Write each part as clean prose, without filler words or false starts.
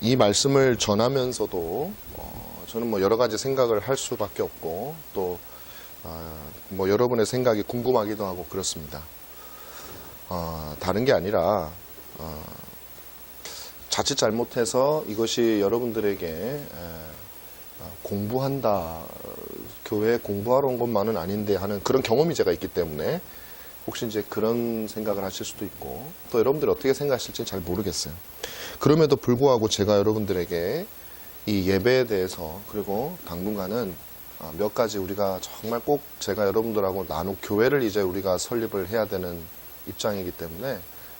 이 말씀을 전하면서도 저는 뭐 여러 가지 생각을 할 수밖에 없고 또 뭐 여러분의 생각이 궁금하기도 하고 그렇습니다. 다른 게 아니라 자칫 잘못해서 이것이 여러분들에게 공부한다, 교회 공부하러 온 것만은 아닌데 하는 그런 경험이 제가 있기 때문에 혹시 이제 그런 생각을 하실 수도 있고 또 여러분들이 어떻게 생각하실지 잘 모르겠어요. 그럼에도 불구하고 제가 여러분들에게 이 예배에 대해서 그리고 당분간은 몇 가지 우리가 정말 꼭 제가 여러분들하고 교회를 이제 우리가 설립을 해야 되는 입장이기 때문에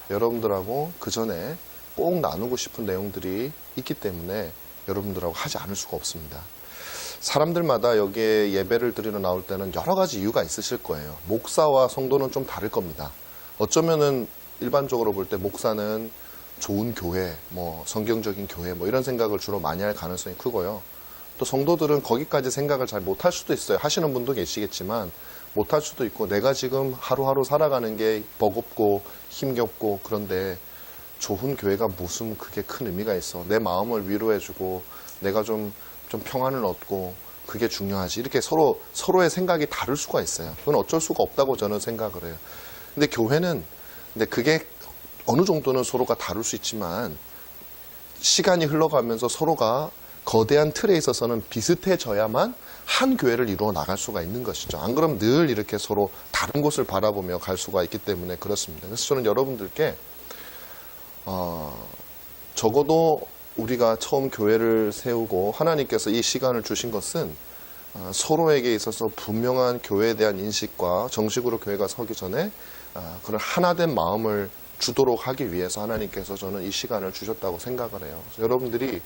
여러분들하고 그 전에 꼭 나누고 싶은 내용들이 있기 때문에 여러분들하고 하지 않을 수가 없습니다. 사람들마다 여기에 예배를 드리러 나올 때는 여러 가지 이유가 있으실 거예요. 목사와 성도는 좀 다를 겁니다. 어쩌면은 일반적으로 볼 때 목사는 좋은 교회, 뭐 성경적인 교회, 뭐 이런 생각을 주로 많이 할 가능성이 크고요. 또 성도들은 거기까지 생각을 잘 못할 수도 있어요. 하시는 분도 계시겠지만 못할 수도 있고 내가 지금 하루하루 살아가는 게 버겁고 힘겹고 그런데 좋은 교회가 무슨 그게 큰 의미가 있어. 내 마음을 위로해주고 내가 좀 평안을 얻고 그게 중요하지. 이렇게 서로의 생각이 다를 수가 있어요. 그건 어쩔 수가 없다고 저는 생각을 해요. 근데 교회는 근데 그게 어느 정도는 서로가 다를 수 있지만 시간이 흘러가면서 서로가 거대한 틀에 있어서는 비슷해져야만 한 교회를 이루어 나갈 수가 있는 것이죠. 안 그러면 늘 이렇게 서로 다른 곳을 바라보며 갈 수가 있기 때문에 그렇습니다. 그래서 저는 여러분들께 적어도 우리가 처음 교회를 세우고 하나님께서 이 시간을 주신 것은 서로에게 있어서 분명한 교회에 대한 인식과 정식으로 교회가 서기 전에 그런 하나된 마음을 주도록 하기 위해서 하나님께서 저는 이 시간을 주셨다고 생각을 해요. 그래서 여러분들이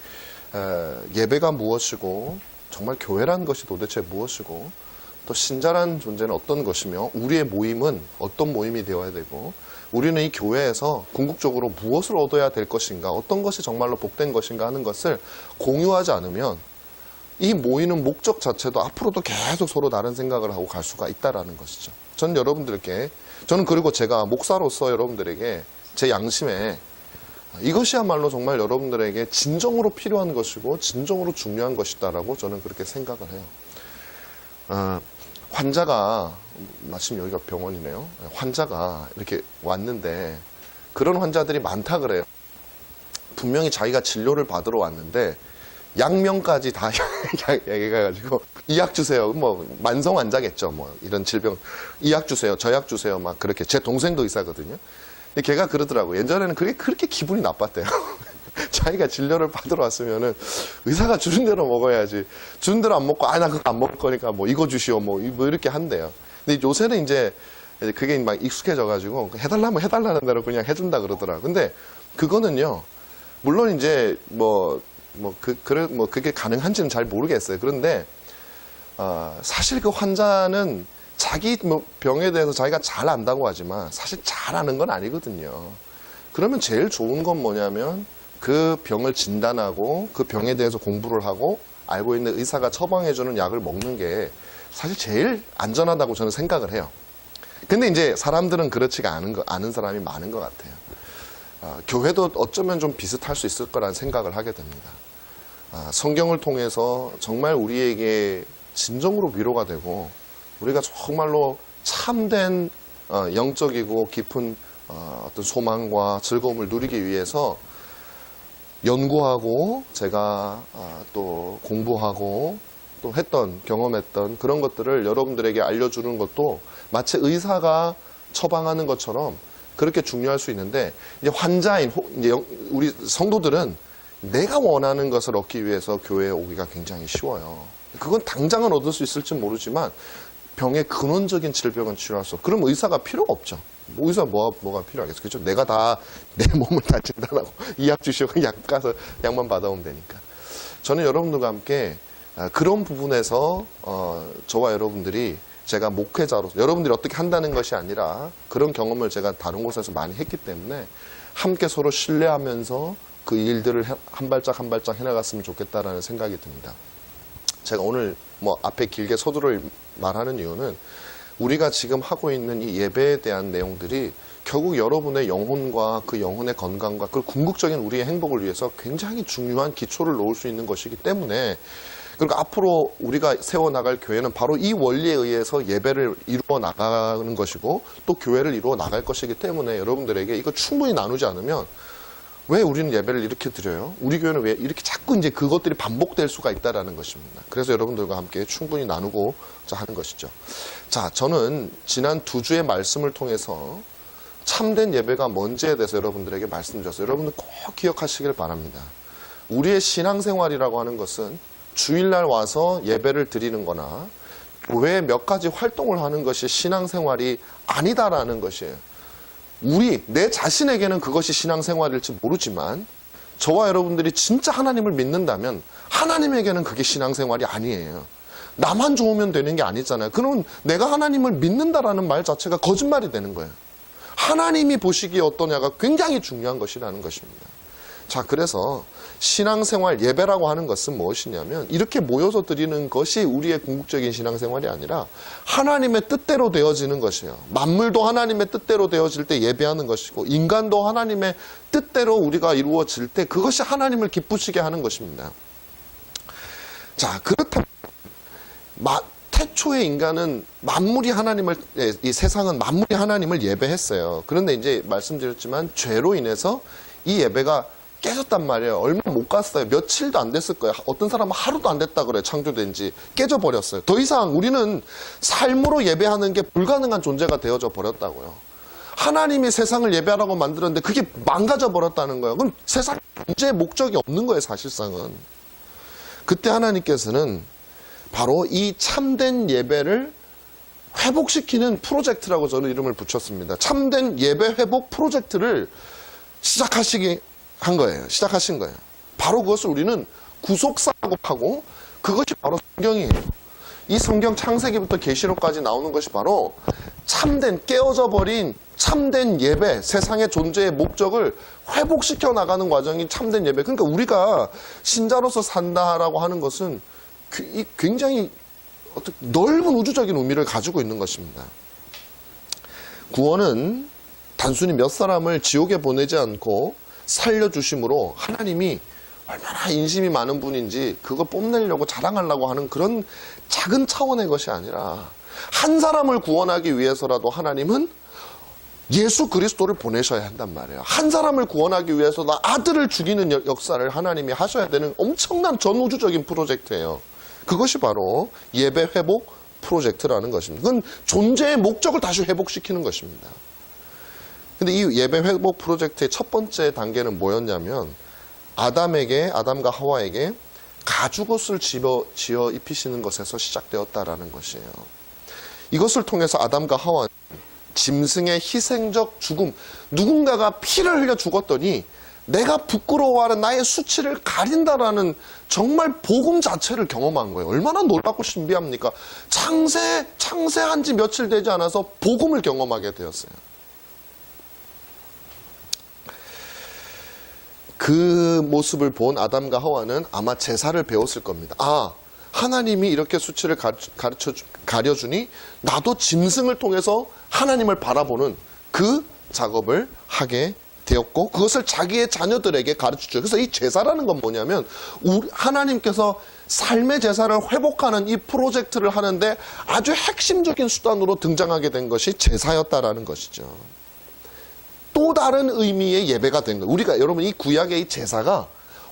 예배가 무엇이고 정말 교회란 것이 도대체 무엇이고 또 신자란 존재는 어떤 것이며 우리의 모임은 어떤 모임이 되어야 되고 우리는 이 교회에서 궁극적으로 무엇을 얻어야 될 것인가 어떤 것이 정말로 복된 것인가 하는 것을 공유하지 않으면 이 모이는 목적 자체도 앞으로도 계속 서로 다른 생각을 하고 갈 수가 있다라는 것이죠. 저는 여러분들께 저는 그리고 제가 목사로서 여러분들에게 제 양심에 이것이야말로 정말 여러분들에게 진정으로 필요한 것이고 진정으로 중요한 것이다라고 저는 그렇게 생각을 해요. 환자가 마침 여기가 병원이네요. 환자가 이렇게 왔는데 그런 환자들이 많다 그래요. 분명히 자기가 진료를 받으러 왔는데 약명까지 다 얘기해가지고 이 약 주세요. 뭐 만성 환자겠죠. 뭐 이런 질병 이 약 주세요. 저 약 주세요. 막 그렇게 제 동생도 의사거든요. 근데 걔가 그러더라고. 예전에는 그렇게 기분이 나빴대요. 자기가 진료를 받으러 왔으면은 의사가 주는 대로 먹어야지. 주는 대로 안 먹고 나 그거 안 먹을 거니까 뭐 이거 주시오 뭐 이렇게 한대요. 근데 요새는 이제 그게 막 익숙해져가지고 해달라면 해달라는 대로 그냥 해준다 그러더라고. 근데 그거는요. 물론 이제 그게 가능한지는 잘 모르겠어요. 그런데 사실 그 환자는 자기 병에 대해서 자기가 잘 안다고 하지만 사실 잘 아는 건 아니거든요. 그러면 제일 좋은 건 뭐냐면 그 병을 진단하고 그 병에 대해서 공부를 하고 알고 있는 의사가 처방해주는 약을 먹는 게 사실 제일 안전하다고 저는 생각을 해요. 근데 이제 사람들은 그렇지가 않은 사람이 많은 것 같아요. 교회도 어쩌면 좀 비슷할 수 있을 거라는 생각을 하게 됩니다. 성경을 통해서 정말 우리에게 진정으로 위로가 되고 우리가 정말로 참된 영적이고 깊은 어떤 소망과 즐거움을 누리기 위해서 연구하고 제가 또 공부하고 또 경험했던 그런 것들을 여러분들에게 알려주는 것도 마치 의사가 처방하는 것처럼 그렇게 중요할 수 있는데 이제 이제 우리 성도들은 내가 원하는 것을 얻기 위해서 교회에 오기가 굉장히 쉬워요. 그건 당장은 얻을 수 있을지 모르지만 병의 근원적인 질병은 치료할 수 없어. 그럼 의사가 필요가 없죠. 의사 뭐가 필요하겠어. 그렇죠? 내가 다 내 몸을 다 진단하고 이 약 주시오. 약 가서 약만 받아오면 되니까. 저는 여러분들과 함께 그런 부분에서 저와 여러분들이 제가 목회자로서 여러분들이 어떻게 한다는 것이 아니라 그런 경험을 제가 다른 곳에서 많이 했기 때문에 함께 서로 신뢰하면서 그 일들을 한 발짝 한 발짝 해나갔으면 좋겠다라는 생각이 듭니다. 제가 오늘 앞에 길게 서두를 말하는 이유는 우리가 지금 하고 있는 이 예배에 대한 내용들이 결국 여러분의 영혼과 그 영혼의 건강과 그 궁극적인 우리의 행복을 위해서 굉장히 중요한 기초를 놓을 수 있는 것이기 때문에, 그러니까 앞으로 우리가 세워나갈 교회는 바로 이 원리에 의해서 예배를 이루어 나가는 것이고 또 교회를 이루어 나갈 것이기 때문에 여러분들에게 이거 충분히 나누지 않으면 왜 우리는 예배를 이렇게 드려요? 우리 교회는 왜 이렇게 자꾸 이제 그것들이 반복될 수가 있다라는 것입니다. 그래서 여러분들과 함께 충분히 나누고자 하는 것이죠. 자, 저는 지난 2주의 말씀을 통해서 참된 예배가 뭔지에 대해서 여러분들에게 말씀드렸어요. 여러분들 꼭 기억하시길 바랍니다. 우리의 신앙생활이라고 하는 것은 주일날 와서 예배를 드리는 거나 교회에 몇 가지 활동을 하는 것이 신앙생활이 아니다라는 것이에요. 내 자신에게는 그것이 신앙생활일지 모르지만 저와 여러분들이 진짜 하나님을 믿는다면 하나님에게는 그게 신앙생활이 아니에요. 나만 좋으면 되는 게 아니잖아요. 그럼 내가 하나님을 믿는다라는 말 자체가 거짓말이 되는 거예요. 하나님이 보시기에 어떠냐가 굉장히 중요한 것이라는 것입니다. 자, 그래서 신앙생활 예배라고 하는 것은 무엇이냐면 이렇게 모여서 드리는 것이 우리의 궁극적인 신앙생활이 아니라 하나님의 뜻대로 되어지는 것이에요. 만물도 하나님의 뜻대로 되어질 때 예배하는 것이고 인간도 하나님의 뜻대로 우리가 이루어질 때 그것이 하나님을 기쁘시게 하는 것입니다. 자, 그렇다면 태초의 인간은 이 세상은 만물이 하나님을 예배했어요. 그런데 이제 말씀드렸지만 죄로 인해서 이 예배가 깨졌단 말이에요. 얼마 못 갔어요. 며칠도 안 됐을 거예요. 어떤 사람은 하루도 안 됐다 그래요. 창조된 지. 깨져버렸어요. 더 이상 우리는 삶으로 예배하는 게 불가능한 존재가 되어져 버렸다고요. 하나님이 세상을 예배하라고 만들었는데 그게 망가져 버렸다는 거예요. 그럼 세상 존재의 목적이 없는 거예요, 사실상은. 그때 하나님께서는 바로 이 참된 예배를 회복시키는 프로젝트라고 저는 이름을 붙였습니다. 참된 예배 회복 프로젝트를 시작하신 거예요. 바로 그것을 우리는 구속사라고 하고 그것이 바로 성경이에요. 이 성경 창세기부터 계시록까지 나오는 것이 바로 참된 깨어져 버린 참된 예배, 세상의 존재의 목적을 회복시켜 나가는 과정이 참된 예배. 그러니까 우리가 신자로서 산다라고 하는 것은 굉장히 넓은 우주적인 의미를 가지고 있는 것입니다. 구원은 단순히 몇 사람을 지옥에 보내지 않고 살려주심으로 하나님이 얼마나 인심이 많은 분인지 그거 뽐내려고 자랑하려고 하는 그런 작은 차원의 것이 아니라 한 사람을 구원하기 위해서라도 하나님은 예수 그리스도를 보내셔야 한단 말이에요. 한 사람을 구원하기 위해서도 아들을 죽이는 역사를 하나님이 하셔야 되는 엄청난 전우주적인 프로젝트예요. 그것이 바로 예배 회복 프로젝트라는 것입니다. 그건 존재의 목적을 다시 회복시키는 것입니다. 근데 이 예배 회복 프로젝트의 첫 번째 단계는 뭐였냐면 아담과 하와에게 가죽옷을 지어 입히시는 것에서 시작되었다라는 것이에요. 이것을 통해서 아담과 하와는 짐승의 희생적 죽음, 누군가가 피를 흘려 죽었더니 내가 부끄러워하는 나의 수치를 가린다라는 정말 복음 자체를 경험한 거예요. 얼마나 놀랍고 신비합니까? 창세한 지 며칠 되지 않아서 복음을 경험하게 되었어요. 그 모습을 본 아담과 하와는 아마 제사를 배웠을 겁니다. 하나님이 이렇게 수치를 가려주니 나도 짐승을 통해서 하나님을 바라보는 그 작업을 하게 되었고 그것을 자기의 자녀들에게 가르치죠. 그래서 이 제사라는 건 뭐냐면 하나님께서 삶의 제사를 회복하는 이 프로젝트를 하는데 아주 핵심적인 수단으로 등장하게 된 것이 제사였다라는 것이죠. 또 다른 의미의 예배가 된 거예요. 여러분 이 구약의 이 제사가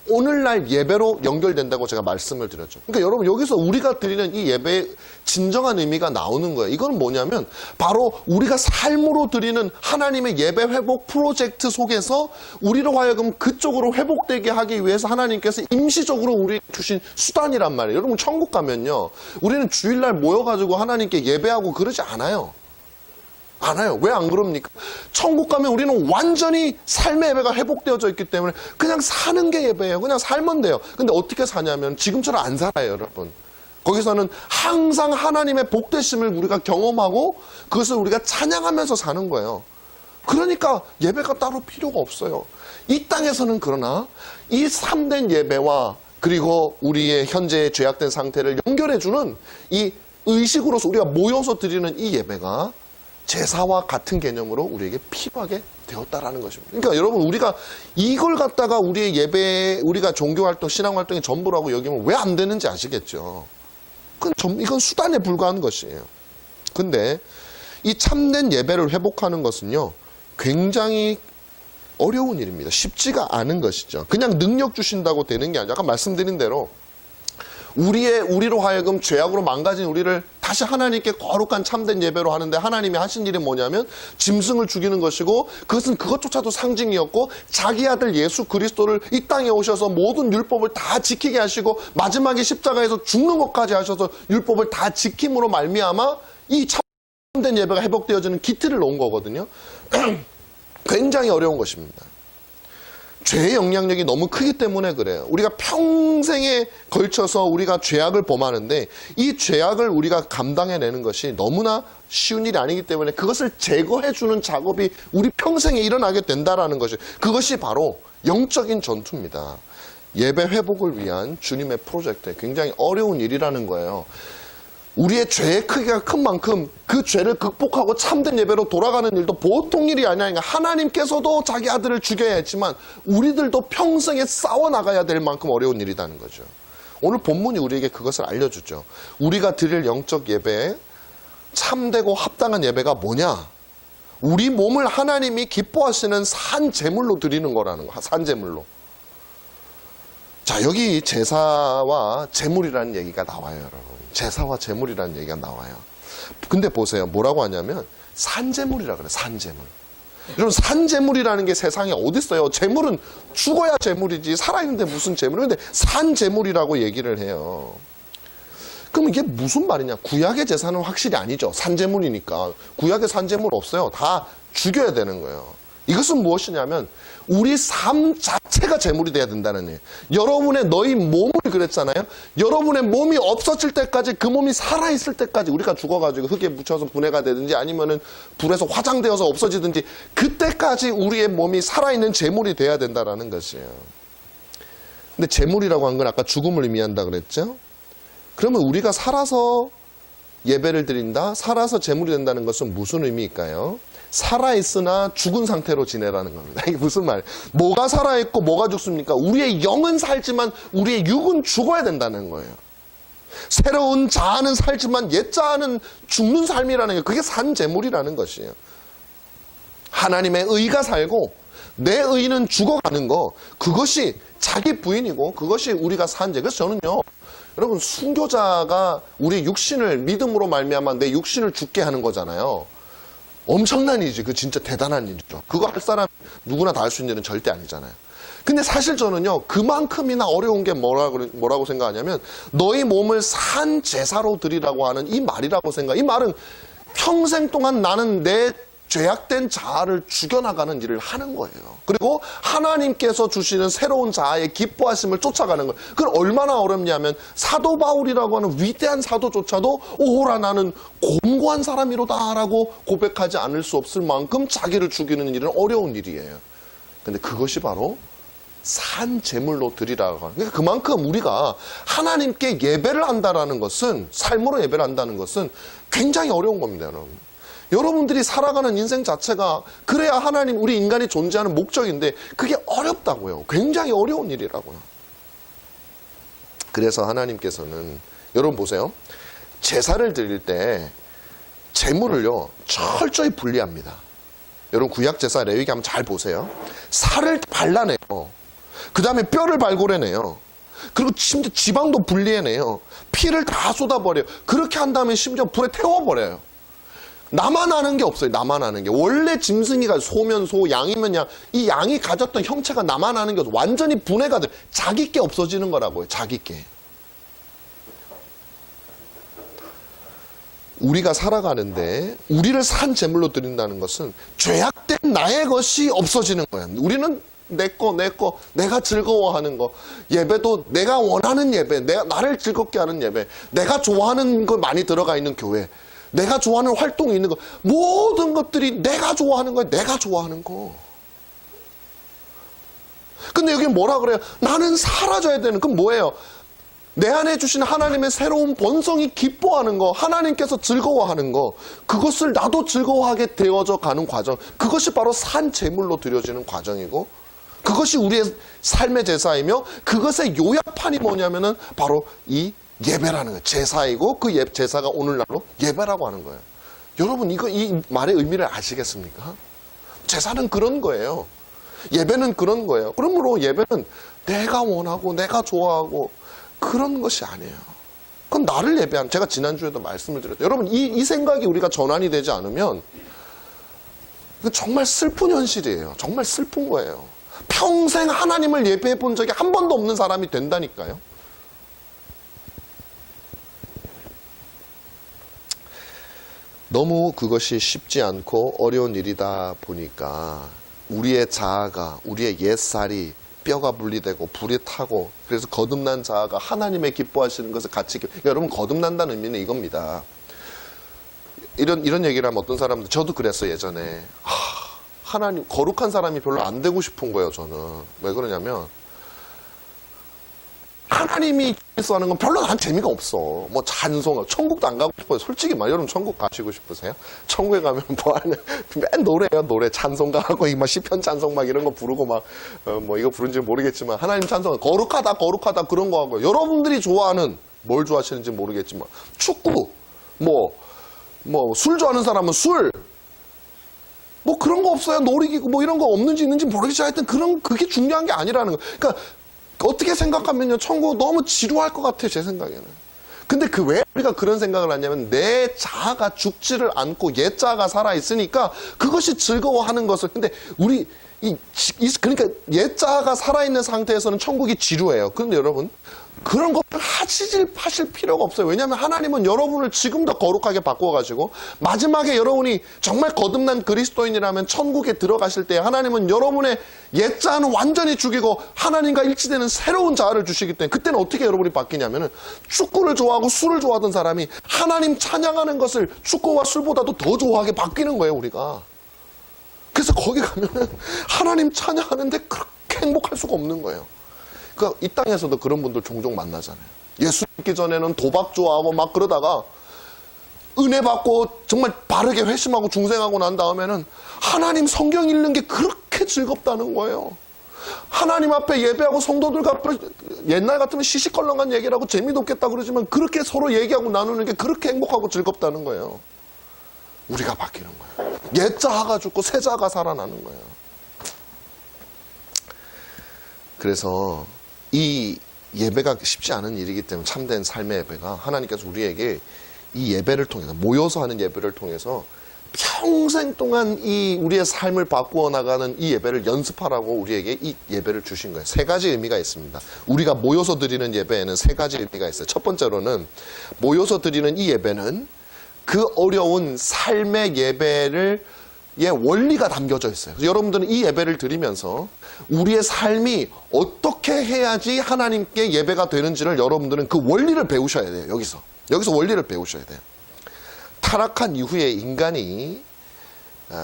오늘날 예배로 연결된다고 제가 말씀을 드렸죠. 그러니까 여러분 여기서 우리가 드리는 이 예배의 진정한 의미가 나오는 거예요. 이건 뭐냐면 바로 우리가 삶으로 드리는 하나님의 예배 회복 프로젝트 속에서 우리로 하여금 그쪽으로 회복되게 하기 위해서 하나님께서 임시적으로 우리 주신 수단이란 말이에요. 여러분 천국 가면요. 우리는 주일날 모여가지고 하나님께 예배하고 그러지 않아요. 왜 안 그럽니까? 천국 가면 우리는 완전히 삶의 예배가 회복되어져 있기 때문에 그냥 사는 게 예배예요. 그냥 살면 돼요. 근데 어떻게 사냐면 지금처럼 안 살아요, 여러분. 거기서는 항상 하나님의 복되심을 우리가 경험하고 그것을 우리가 찬양하면서 사는 거예요. 그러니까 예배가 따로 필요가 없어요. 이 땅에서는 그러나 이 참된 예배와 그리고 우리의 현재의 죄악된 상태를 연결해주는 이 의식으로서 우리가 모여서 드리는 이 예배가 제사와 같은 개념으로 우리에게 필요하게 되었다라는 것입니다. 그러니까 여러분, 우리가 이걸 갖다가 우리의 예배, 우리가 종교활동, 신앙활동의 전부라고 여기면 왜 안 되는지 아시겠죠? 이건 수단에 불과한 것이에요. 근데 이 참된 예배를 회복하는 것은요, 굉장히 어려운 일입니다. 쉽지가 않은 것이죠. 그냥 능력 주신다고 되는 게 아니라 아까 말씀드린 대로 우리로 하여금 죄악으로 망가진 우리를 다시 하나님께 거룩한 참된 예배로 하는데, 하나님이 하신 일이 뭐냐면 짐승을 죽이는 것이고, 그것은 그것조차도 상징이었고, 자기 아들 예수 그리스도를 이 땅에 오셔서 모든 율법을 다 지키게 하시고 마지막에 십자가에서 죽는 것까지 하셔서 율법을 다 지킴으로 말미암아 이 참된 예배가 회복되어지는 기틀을 놓은 거거든요. 굉장히 어려운 것입니다. 죄의 영향력이 너무 크기 때문에 그래요. 우리가 평생에 걸쳐서 우리가 죄악을 범하는데, 이 죄악을 우리가 감당해내는 것이 너무나 쉬운 일이 아니기 때문에 그것을 제거해주는 작업이 우리 평생에 일어나게 된다라는 것이, 그것이 바로 영적인 전투입니다. 예배 회복을 위한 주님의 프로젝트에 굉장히 어려운 일이라는 거예요. 우리의 죄의 크기가 큰 만큼 그 죄를 극복하고 참된 예배로 돌아가는 일도 보통 일이 아니라, 하나님께서도 자기 아들을 죽여야 했지만 우리들도 평생에 싸워나가야 될 만큼 어려운 일이라는 거죠. 오늘 본문이 우리에게 그것을 알려주죠. 우리가 드릴 영적 예배, 참되고 합당한 예배가 뭐냐? 우리 몸을 하나님이 기뻐하시는 산 제물로 드리는 거라는 거. 산 제물로. 자, 여기 제사와 제물이라는 얘기가 나와요, 여러분. 제사와 제물이라는 얘기가 나와요. 근데 보세요. 뭐라고 하냐면 산제물이라 그래요. 산제물. 여러분, 산제물이라는 게 세상에 어디 있어요? 제물은 죽어야 제물이지, 살아있는데 무슨 제물이. 근데 산제물이라고 얘기를 해요. 그럼 이게 무슨 말이냐? 구약의 제사는 확실히 아니죠. 산제물이니까. 구약의 산제물 없어요. 다 죽여야 되는 거예요. 이것은 무엇이냐면 우리 삶 자체가 제물이 돼야 된다는 얘기예요. 여러분의 너희 몸을 그랬잖아요. 여러분의 몸이 없어질 때까지, 그 몸이 살아있을 때까지, 우리가 죽어가지고 흙에 묻혀서 분해가 되든지 아니면은 불에서 화장되어서 없어지든지, 그때까지 우리의 몸이 살아있는 제물이 돼야 된다는 것이에요. 근데 제물이라고 한 건 아까 죽음을 의미한다 그랬죠? 그러면 우리가 살아서 예배를 드린다, 살아서 제물이 된다는 것은 무슨 의미일까요? 살아있으나 죽은 상태로 지내라는 겁니다. 이게 무슨 말? 뭐가 살아있고 뭐가 죽습니까? 우리의 영은 살지만 우리의 육은 죽어야 된다는 거예요. 새로운 자아는 살지만 옛 자아는 죽는 삶이라는 게, 그게 산제물이라는 것이에요. 하나님의 의가 살고 내 의는 죽어가는 거, 그것이 자기 부인이고 그것이 우리가 산제. 그래서 저는요, 여러분, 순교자가 우리 육신을 믿음으로 말미암아 내 육신을 죽게 하는 거잖아요. 엄청난 일이지. 그 진짜 대단한 일이죠. 그거 할 사람 누구나 다 할 수 있는 일은 절대 아니잖아요. 근데 사실 저는요, 그만큼이나 어려운 게 뭐라고 생각하냐면, 너희 몸을 산 제사로 드리라고 하는 이 말이라고 생각. 이 말은 평생 동안 나는 내 죄악된 자아를 죽여나가는 일을 하는 거예요. 그리고 하나님께서 주시는 새로운 자아의 기뻐하심을 쫓아가는 거예요. 그건 얼마나 어렵냐면, 사도 바울이라고 하는 위대한 사도조차도 오호라 나는 곤고한 사람이로다 라고 고백하지 않을 수 없을 만큼 자기를 죽이는 일은 어려운 일이에요. 근데 그것이 바로 산 제물로 드리라고 하는. 그러니까 그만큼 우리가 하나님께 예배를 한다라는 것은, 삶으로 예배를 한다는 것은 굉장히 어려운 겁니다, 여러분. 여러분들이 살아가는 인생 자체가 그래야 하나님, 우리 인간이 존재하는 목적인데 그게 어렵다고요. 굉장히 어려운 일이라고요. 그래서 하나님께서는, 여러분 보세요. 제사를 드릴 때 제물을요, 철저히 분리합니다. 여러분, 구약제사 레위기 한번 잘 보세요. 살을 발라내요. 그 다음에 뼈를 발굴해내요. 그리고 심지어 지방도 분리해내요. 피를 다 쏟아버려요. 그렇게 한 다음에 심지어 불에 태워버려요. 남아나는 게 없어요. 남아나는 게. 원래 짐승이가 소면 소, 양이면 양, 이 양이 가졌던 형체가 남아나는 게 없어요. 완전히 분해가 돼. 자기 게 없어지는 거라고요. 자기 게. 우리가 살아가는데 우리를 산 제물로 드린다는 것은 죄악된 나의 것이 없어지는 거예요. 우리는 내 거, 내가 즐거워하는 거, 예배도 내가 원하는 예배, 나를 즐겁게 하는 예배, 내가 좋아하는 거 많이 들어가 있는 교회, 내가 좋아하는 활동이 있는 거, 모든 것들이 내가 좋아하는 거예요. 내가 좋아하는 거. 근데 여기 뭐라 그래요? 나는 사라져야 되는, 그럼 뭐예요? 내 안에 주신 하나님의 새로운 본성이 기뻐하는 거, 하나님께서 즐거워하는 거, 그것을 나도 즐거워하게 되어져 가는 과정, 그것이 바로 산 제물로 드려지는 과정이고, 그것이 우리의 삶의 제사이며, 그것의 요약판이 뭐냐면은 바로 이 예배라는 거예요. 제사이고, 그 제사가 오늘날로 예배라고 하는 거예요. 여러분, 이 말의 의미를 아시겠습니까? 제사는 그런 거예요. 예배는 그런 거예요. 그러므로 예배는 내가 원하고 내가 좋아하고 그런 것이 아니에요. 그건 나를 예배한, 제가 지난주에도 말씀을 드렸죠. 여러분, 이 생각이 우리가 전환이 되지 않으면 정말 슬픈 현실이에요. 정말 슬픈 거예요. 평생 하나님을 예배해 본 적이 한 번도 없는 사람이 된다니까요. 너무 그것이 쉽지 않고 어려운 일이다 보니까 우리의 자아가, 우리의 옛살이 뼈가 분리되고 불이 타고, 그래서 거듭난 자아가 하나님의 기뻐하시는 것을 같이, 그러니까 여러분, 거듭난다는 의미는 이겁니다. 이런 얘기를 하면 어떤 사람들, 저도 그랬어요, 예전에. 하나님, 거룩한 사람이 별로 안 되고 싶은 거예요, 저는. 왜 그러냐면, 하나님이 하는 건 별로 난 재미가 없어. 뭐 찬송, 천국도 안 가고 싶어요. 솔직히 말, 여러분 천국 가시고 싶으세요? 천국에 가면 뭐 하는, 맨 노래예요, 노래. 찬송가 하고, 막 시편 찬송 막 이런 거 부르고 막, 뭐 이거 부른지 모르겠지만, 하나님 찬송, 거룩하다, 거룩하다 그런 거 하고, 여러분들이 좋아하는, 뭘 좋아하시는지 모르겠지만, 축구, 술 좋아하는 사람은 술, 뭐 그런 거 없어요. 놀이기구 뭐 이런 거 없는지 있는지 모르겠지만 하여튼 그게 중요한 게 아니라는 거. 그러니까 어떻게 생각하면요, 천국 너무 지루할 것 같아요, 제 생각에는. 근데 왜 우리가 그런 생각을 하냐면, 내 자아가 죽지를 않고 옛 자아가 살아있으니까 그것이 즐거워하는 것을. 근데 그러니까 옛 자아가 살아있는 상태에서는 천국이 지루해요. 그런데 여러분, 그런 것을 하실 필요가 없어요. 왜냐하면 하나님은 여러분을 지금 더 거룩하게 바꿔가지고, 마지막에 여러분이 정말 거듭난 그리스도인이라면 천국에 들어가실 때 하나님은 여러분의 옛 자아는 완전히 죽이고 하나님과 일치되는 새로운 자아를 주시기 때문에, 그때는 어떻게 여러분이 바뀌냐면은, 축구를 좋아하고 술을 좋아하던 사람이 하나님 찬양하는 것을 축구와 술보다도 더 좋아하게 바뀌는 거예요, 우리가. 그래서 거기 가면은 하나님 찬양하는데 그렇게 행복할 수가 없는 거예요. 그러니까 이 땅에서도 그런 분들 종종 만나잖아요. 예수 믿기 전에는 도박 좋아하고 막 그러다가 은혜 받고 정말 바르게 회심하고 중생하고 난 다음에는 하나님 성경 읽는 게 그렇게 즐겁다는 거예요. 하나님 앞에 예배하고 성도들 앞에, 옛날 같으면 시시껄렁한 얘기를 하고 재미도 없겠다 그러지만 그렇게 서로 얘기하고 나누는 게 그렇게 행복하고 즐겁다는 거예요. 우리가 바뀌는 거예요. 옛 자아가 죽고 새 자아가 살아나는 거예요. 그래서 이 예배가 쉽지 않은 일이기 때문에, 참된 삶의 예배가, 하나님께서 우리에게 이 예배를 통해서, 모여서 하는 예배를 통해서 평생 동안 우리의 삶을 바꾸어 나가는 이 예배를 연습하라고 우리에게 이 예배를 주신 거예요. 세 가지 의미가 있습니다. 우리가 모여서 드리는 예배에는 세 가지 의미가 있어요. 첫 번째로는, 모여서 드리는 이 예배는 그 어려운 삶의 예배를 원리가 담겨져 있어요. 그래서 여러분들은 이 예배를 드리면서 우리의 삶이 어떻게 해야지 하나님께 예배가 되는지를 여러분들은 그 원리를 배우셔야 돼요. 여기서 원리를 배우셔야 돼요. 타락한 이후에 인간이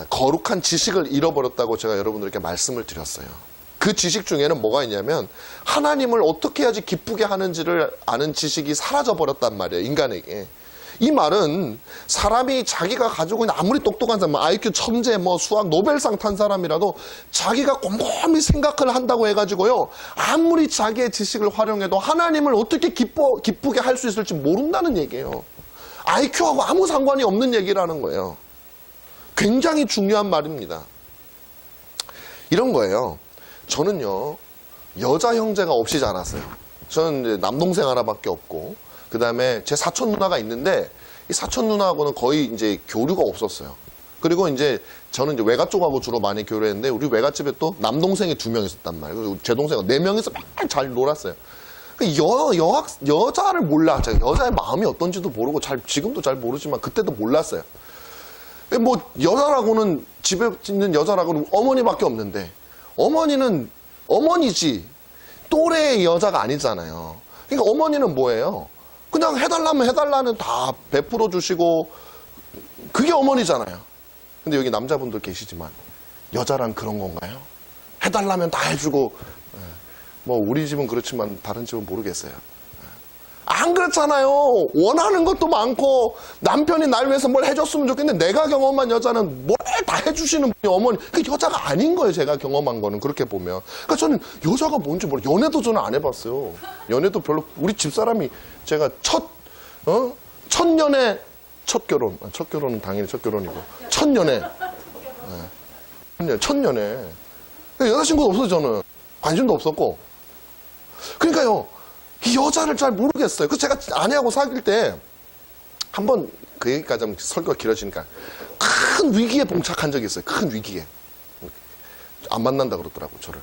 거룩한 지식을 잃어버렸다고 제가 여러분들께 말씀을 드렸어요. 그 지식 중에는 뭐가 있냐면, 하나님을 어떻게 해야지 기쁘게 하는지를 아는 지식이 사라져버렸단 말이에요, 인간에게. 이 말은 사람이 자기가 가지고 있는 아무리 똑똑한 사람, IQ 천재, 수학 노벨상 탄 사람이라도 자기가 곰곰이 생각을 한다고 해가지고요, 아무리 자기의 지식을 활용해도 하나님을 어떻게 기쁘게 할 수 있을지 모른다는 얘기예요. IQ하고 아무 상관이 없는 얘기라는 거예요. 굉장히 중요한 말입니다. 이런 거예요. 저는요, 여자 형제가 없이 자랐어요. 저는 이제 남동생 하나밖에 없고, 그 다음에 제 사촌 누나가 있는데, 이 사촌 누나하고는 거의 이제 교류가 없었어요. 그리고 이제 저는 이제 외가 쪽하고 주로 많이 교류했는데, 우리 외갓집에 또 남동생이 2명 있었단 말이에요. 그리고 제 동생은 4명이서 막 잘 놀았어요. 여자를 몰라. 제가 여자의 마음이 어떤지도 모르고, 지금도 잘 모르지만 그때도 몰랐어요. 여자라고는, 집에 있는 여자라고는 어머니밖에 없는데, 어머니는 어머니지 또래의 여자가 아니잖아요. 그러니까 어머니는 뭐예요? 그냥 해달라면 해달라는 다 베풀어 주시고, 그게 어머니잖아요. 근데 여기 남자분들 계시지만, 여자란 그런 건가요? 해달라면 다 해주고, 우리 집은 그렇지만 다른 집은 모르겠어요. 안 그렇잖아요. 원하는 것도 많고 남편이 날 위해서 뭘 해줬으면 좋겠는데 내가 경험한 여자는 뭘 다 해주시는 분이 어머니. 그 여자가 아닌 거예요. 제가 경험한 거는 그렇게 보면. 그러니까 저는 여자가 뭔지 모르겠어요. 연애도 저는 안 해봤어요. 연애도 별로. 우리 집사람이 제가 첫 연애 첫 결혼은 당연히 첫 결혼이고 첫 연애 첫 연애 여자친구도 없어요. 저는 관심도 없었고. 그러니까요. 이 여자를 잘 모르겠어요. 그래서 제가 아내하고 사귈 때 한번 그 얘기까지 하면 설교가 길어지니까 큰 위기에 봉착한 적이 있어요. 큰 위기에. 안 만난다 그러더라고 저를.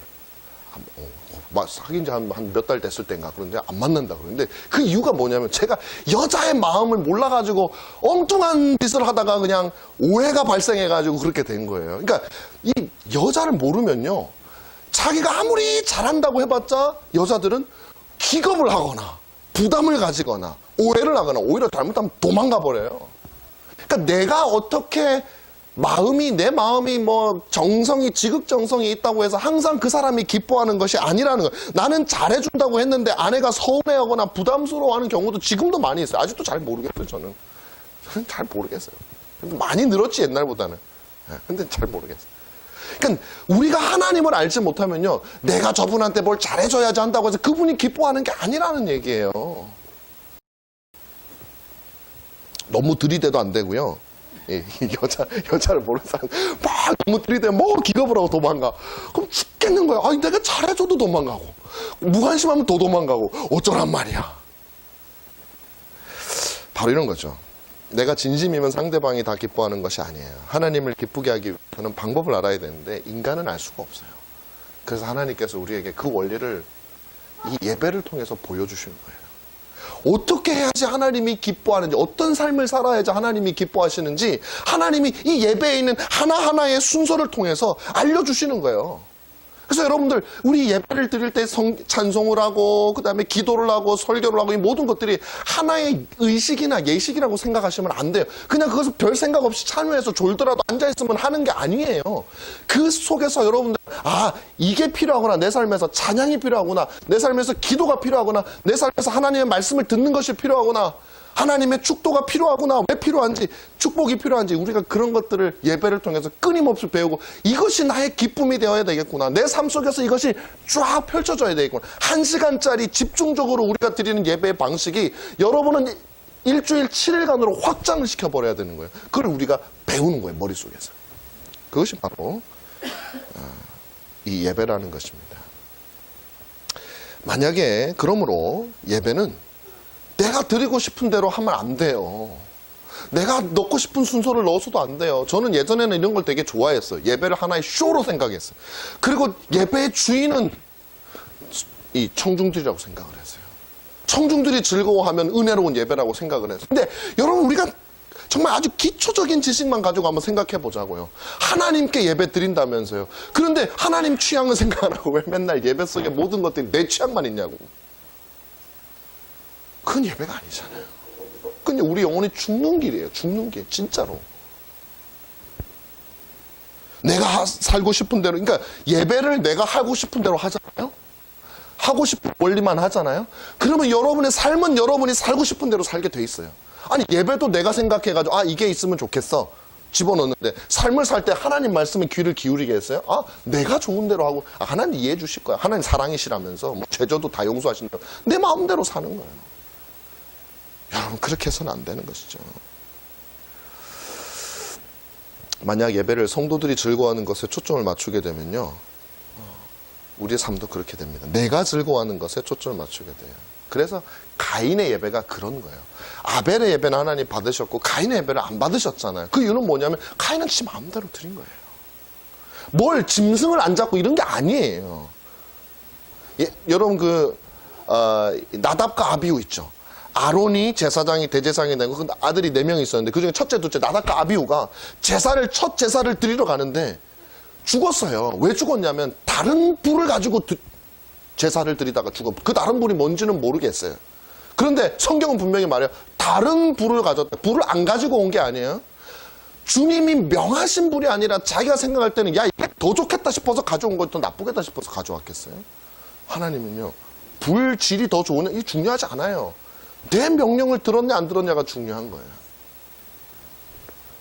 사귄 지 한 몇 달 됐을 때인가 그런데 안 만난다 그러는데 그 이유가 뭐냐면 제가 여자의 마음을 몰라가지고 엉뚱한 짓을 하다가 그냥 오해가 발생해가지고 그렇게 된 거예요. 그러니까 이 여자를 모르면요. 자기가 아무리 잘한다고 해봤자 여자들은 기겁을 하거나 부담을 가지거나 오해를 하거나 오히려 잘못하면 도망가 버려요. 그러니까 내가 어떻게 내 마음이 뭐 정성이 지극정성이 있다고 해서 항상 그 사람이 기뻐하는 것이 아니라는 거예요. 나는 잘해준다고 했는데 아내가 서운해하거나 부담스러워하는 경우도 지금도 많이 있어요. 아직도 잘 모르겠어요. 저는 잘 모르겠어요. 많이 늘었지 옛날보다는. 근데 잘 모르겠어요. 그러니까 우리가 하나님을 알지 못하면요. 내가 저분한테 뭘 잘해줘야지 한다고 해서 그분이 기뻐하는 게 아니라는 얘기예요. 너무 들이대도 안 되고요. 여자를 모르는 사람 막 너무 들이대면 뭐 기겁을 하고 도망가. 그럼 죽겠는 거야. 아니 내가 잘해줘도 도망가고 무관심하면 더 도망가고 어쩌란 말이야. 바로 이런 거죠. 내가 진심이면 상대방이 다 기뻐하는 것이 아니에요. 하나님을 기쁘게 하기 위해서는 방법을 알아야 되는데 인간은 알 수가 없어요. 그래서 하나님께서 우리에게 그 원리를 이 예배를 통해서 보여주시는 거예요. 어떻게 해야지 하나님이 기뻐하는지, 어떤 삶을 살아야지 하나님이 기뻐하시는지 하나님이 이 예배에 있는 하나하나의 순서를 통해서 알려주시는 거예요. 그래서 여러분들 우리 예배를 드릴 때 찬송을 하고 그 다음에 기도를 하고 설교를 하고 이 모든 것들이 하나의 의식이나 예식이라고 생각하시면 안 돼요. 그냥 그것을 별 생각 없이 참여해서 졸더라도 앉아있으면 하는 게 아니에요. 그 속에서 여러분들 이게 필요하구나. 내 삶에서 찬양이 필요하구나. 내 삶에서 기도가 필요하구나. 내 삶에서 하나님의 말씀을 듣는 것이 필요하구나. 하나님의 축도가 필요하구나. 왜 필요한지, 축복이 필요한지 우리가 그런 것들을 예배를 통해서 끊임없이 배우고 이것이 나의 기쁨이 되어야 되겠구나. 내 삶 속에서 이것이 쫙 펼쳐져야 되겠구나. 1시간짜리 집중적으로 우리가 드리는 예배의 방식이 여러분은 일주일 7일간으로 확장을 시켜버려야 되는 거예요. 그걸 우리가 배우는 거예요. 머릿속에서. 그것이 바로 이 예배라는 것입니다. 만약에 그러므로 예배는 내가 드리고 싶은 대로 하면 안 돼요. 내가 넣고 싶은 순서를 넣어서도 안 돼요. 저는 예전에는 이런 걸 되게 좋아했어요. 예배를 하나의 쇼로 생각했어요. 그리고 예배의 주인은 이 청중들이라고 생각을 했어요. 청중들이 즐거워하면 은혜로운 예배라고 생각을 했어요. 근데 여러분 우리가 정말 아주 기초적인 지식만 가지고 한번 생각해 보자고요. 하나님께 예배 드린다면서요. 그런데 하나님 취향은 생각 안 하고 왜 맨날 예배 속에 모든 것들이 내 취향만 있냐고. 그건 예배가 아니잖아요. 근데 우리 영혼이 죽는 길이에요. 죽는 길. 진짜로. 내가 살고 싶은 대로. 그러니까 예배를 내가 하고 싶은 대로 하잖아요. 하고 싶은 원리만 하잖아요. 그러면 여러분의 삶은 여러분이 살고 싶은 대로 살게 돼 있어요. 아니 예배도 내가 생각해가지고 이게 있으면 좋겠어. 집어넣는데 삶을 살 때 하나님 말씀에 귀를 기울이게 했어요. 내가 좋은 대로 하고 하나님 이해해 주실 거야. 하나님 사랑이시라면서 죄져도 다 용서하신다. 내 마음대로 사는 거예요. 여러분 그렇게 해서는 안 되는 것이죠. 만약 예배를 성도들이 즐거워하는 것에 초점을 맞추게 되면요. 우리의 삶도 그렇게 됩니다. 내가 즐거워하는 것에 초점을 맞추게 돼요. 그래서 가인의 예배가 그런 거예요. 아벨의 예배는 하나님 받으셨고 가인의 예배를 안 받으셨잖아요. 그 이유는 뭐냐면 가인은 지 마음대로 드린 거예요. 뭘 짐승을 안 잡고 이런 게 아니에요. 여러분 나답과 아비후 있죠. 아론이 제사장이 대제사장이 되고 그 아들이 4명이 있었는데 그중에 첫째, 둘째 나답과 아비후가 첫 제사를 드리러 가는데 죽었어요. 왜 죽었냐면 다른 불을 가지고 제사를 드리다가 죽었고 그 다른 불이 뭔지는 모르겠어요. 그런데 성경은 분명히 말해요. 다른 불을 가졌다. 불을 안 가지고 온 게 아니에요. 주님이 명하신 불이 아니라 자기가 생각할 때는 이게 더 좋겠다 싶어서 가져온 걸 더 나쁘겠다 싶어서 가져왔겠어요. 하나님은요. 불 질이 더 좋으냐 이게 중요하지 않아요. 내 명령을 들었냐 안 들었냐가 중요한 거예요.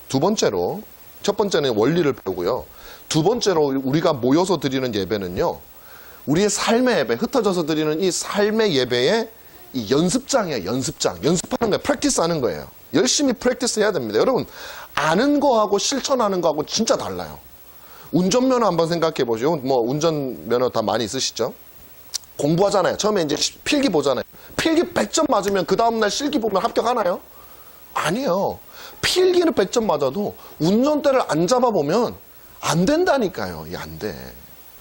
두 번째로, 첫 번째는 원리를 배우고요. 두 번째로 우리가 모여서 드리는 예배는요, 우리의 삶의 예배, 흩어져서 드리는 이 삶의 예배의 이 연습장이에요. 연습장. 연습하는 거예요. 프랙티스 하는 거예요. 열심히 프랙티스 해야 됩니다. 여러분, 아는 거하고 실천하는 거하고 진짜 달라요. 운전면허 한번 생각해 보시죠. 뭐 운전면허 다 많이 있으시죠? 공부하잖아요. 처음에 이제 필기 보잖아요. 필기 100점 맞으면 그 다음날 실기 보면 합격하나요? 아니에요. 필기는 100점 맞아도 운전대를 안 잡아보면 안 된다니까요. 이게 안 돼.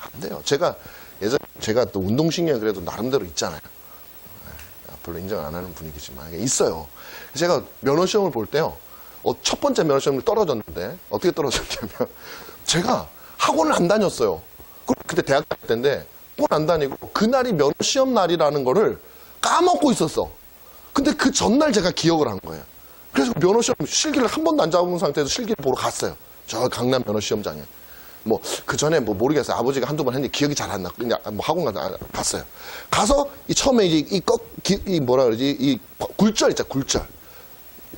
안 돼요. 제가 또 운동신경이 그래도 나름대로 있잖아요. 별로 인정 안 하는 분위기지만 이게 있어요. 제가 면허 시험을 볼 때요. 첫 번째 면허 시험을 떨어졌는데 어떻게 떨어졌냐면 제가 학원을 안 다녔어요. 그때 대학 때인데 학원 안 다니고 그날이 면허 시험 날이라는 거를 까먹고 있었어. 근데 그 전날 제가 기억을 한 거예요. 그래서 면허 시험 실기를 한 번도 안 잡은 상태에서 실기를 보러 갔어요. 저 강남 면허 시험장에. 뭐 그 전에 뭐 모르겠어요. 아버지가 한두 번 했는데 기억이 잘 안 나. 그냥 뭐 학원 갔어요. 가서 이 처음에 이제 이 뭐라 그러지? 이 굴절 있잖아. 굴절.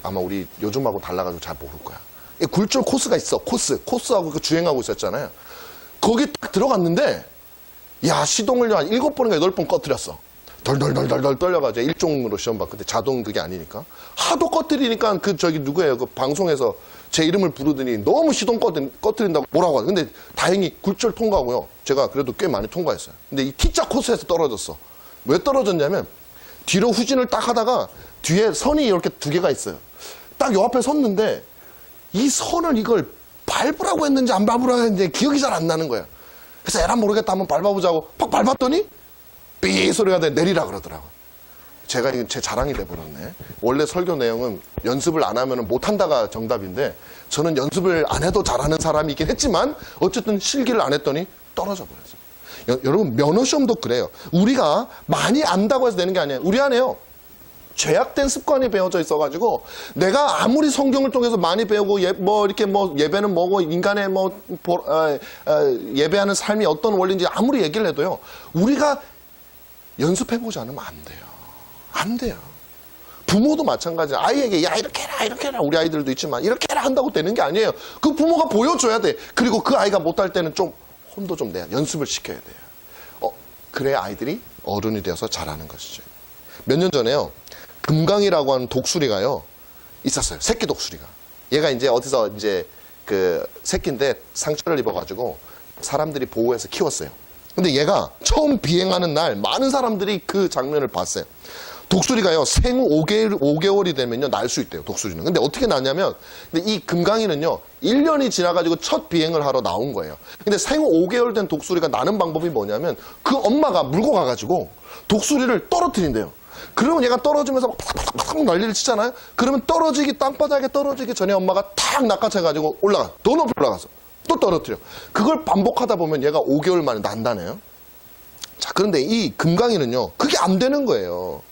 아마 우리 요즘하고 달라가지고 잘 모를 거야. 이 굴절 코스가 있어. 코스하고 그 주행하고 있었잖아요. 거기 딱 들어갔는데 야, 시동을 한 7번인가 8번 꺼뜨렸어. 덜덜덜덜 떨려가지고 일종으로 시험 봐. 근데 자동 그게 아니니까. 하도 꺼뜨리니까 누구예요? 그 방송에서 제 이름을 부르더니 너무 시동 꺼뜨린다고 뭐라고 하죠. 근데 다행히 굴절 통과하고요. 제가 그래도 꽤 많이 통과했어요. 근데 이 T자 코스에서 떨어졌어. 왜 떨어졌냐면 뒤로 후진을 딱 하다가 뒤에 선이 이렇게 두 개가 있어요. 딱 요 앞에 섰는데 이 선을 이걸 밟으라고 했는지 안 밟으라고 했는지 기억이 잘 안 나는 거야. 그래서 에라 모르겠다 한번 밟아보자고 팍 밟았더니 삐 소리가 내리라 그러더라고. 제가 이건 제 자랑이 돼버렸네. 원래 설교 내용은 연습을 안 하면 못한다가 정답인데 저는 연습을 안 해도 잘하는 사람이긴 했지만 어쨌든 실기를 안 했더니 떨어져 버렸어요. 여러분 면허 시험도 그래요. 우리가 많이 안다고 해서 되는 게 아니에요. 우리 안에요. 죄악된 습관이 배어져 있어가지고 내가 아무리 성경을 통해서 많이 배우고 예배는 뭐고 인간의 예배하는 삶이 어떤 원리인지 아무리 얘기를 해도요. 우리가 연습해보지 않으면 안 돼요. 안 돼요. 부모도 마찬가지예요. 아이에게 야 이렇게 해라 이렇게 해라 우리 아이들도 있지만 이렇게 해라 한다고 되는 게 아니에요. 그 부모가 보여줘야 돼. 그리고 그 아이가 못할 때는 좀 혼도 좀 내야 연습을 시켜야 돼요. 그래야 아이들이 어른이 되어서 잘하는 것이죠. 몇 년 전에요. 금강이라고 하는 독수리가요. 있었어요. 새끼 독수리가. 얘가 이제 어디서 이제 그 새끼인데 상처를 입어가지고 사람들이 보호해서 키웠어요. 근데 얘가 처음 비행하는 날 많은 사람들이 그 장면을 봤어요. 독수리가요, 생후 5개월이 되면요, 날 수 있대요, 독수리는. 근데 어떻게 나냐면, 근데 이 금강이는요, 1년이 지나가지고 첫 비행을 하러 나온 거예요. 근데 생후 5개월 된 독수리가 나는 방법이 뭐냐면, 그 엄마가 물고 가가지고 독수리를 떨어뜨린대요. 그러면 얘가 떨어지면서 팍팍팍 난리를 치잖아요? 그러면 땅바닥에 떨어지기 전에 엄마가 탁 낚아채가지고 올라가. 더 높이 올라가서. 또 떨어뜨려. 그걸 반복하다 보면 얘가 5개월 만에 난다네요. 자, 그런데 이 금강이는요, 그게 안 되는 거예요.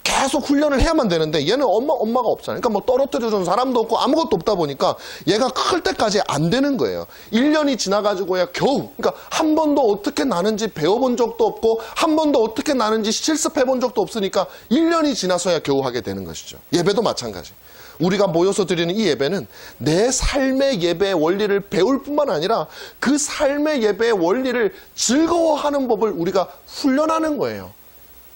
계속 훈련을 해야만 되는데 얘는 엄마가 없잖아요. 그러니까 뭐 떨어뜨려주는 사람도 없고 아무것도 없다 보니까 얘가 클 때까지 안 되는 거예요. 1년이 지나가지고야 겨우, 그러니까 한 번도 어떻게 나는지 배워본 적도 없고 한 번도 어떻게 나는지 실습해본 적도 없으니까 1년이 지나서야 겨우 하게 되는 것이죠. 예배도 마찬가지. 우리가 모여서 드리는 이 예배는 내 삶의 예배의 원리를 배울 뿐만 아니라 그 삶의 예배의 원리를 즐거워하는 법을 우리가 훈련하는 거예요.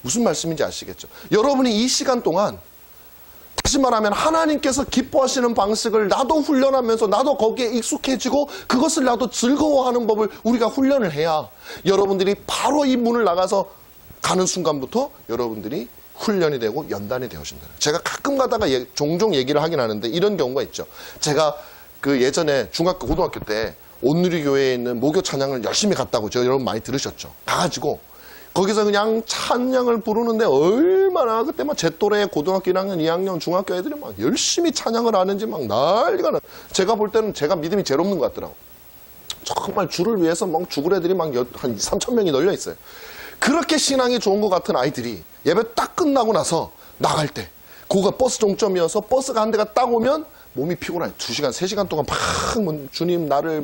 무슨 말씀인지 아시겠죠? 여러분이 이 시간 동안 다시 말하면 하나님께서 기뻐하시는 방식을 나도 훈련하면서 나도 거기에 익숙해지고 그것을 나도 즐거워하는 법을 우리가 훈련을 해야 여러분들이 바로 이 문을 나가서 가는 순간부터 여러분들이 훈련이 되고 연단이 되어진다. 제가 가끔 가다가 종종 얘기를 하긴 하는데 이런 경우가 있죠. 제가 그 예전에 중학교, 고등학교 때 온누리교회에 있는 모교 찬양을 열심히 갔다고 여러분 많이 들으셨죠. 가가지고 거기서 그냥 찬양을 부르는데 얼마나 그때 막 제 또래 고등학교 1학년, 2학년, 중학교 애들이 막 열심히 찬양을 하는지 막 난리가 나. 제가 볼 때는 제가 믿음이 제일 없는 것 같더라고. 정말 주를 위해서 막 죽을 애들이 막 한 3천 명이 널려 있어요. 그렇게 신앙이 좋은 것 같은 아이들이 예배 딱 끝나고 나서 나갈 때 그거가 버스 종점이어서 버스가 한 대가 딱 오면 몸이 피곤해. 2시간, 3시간 동안 막 주님 나를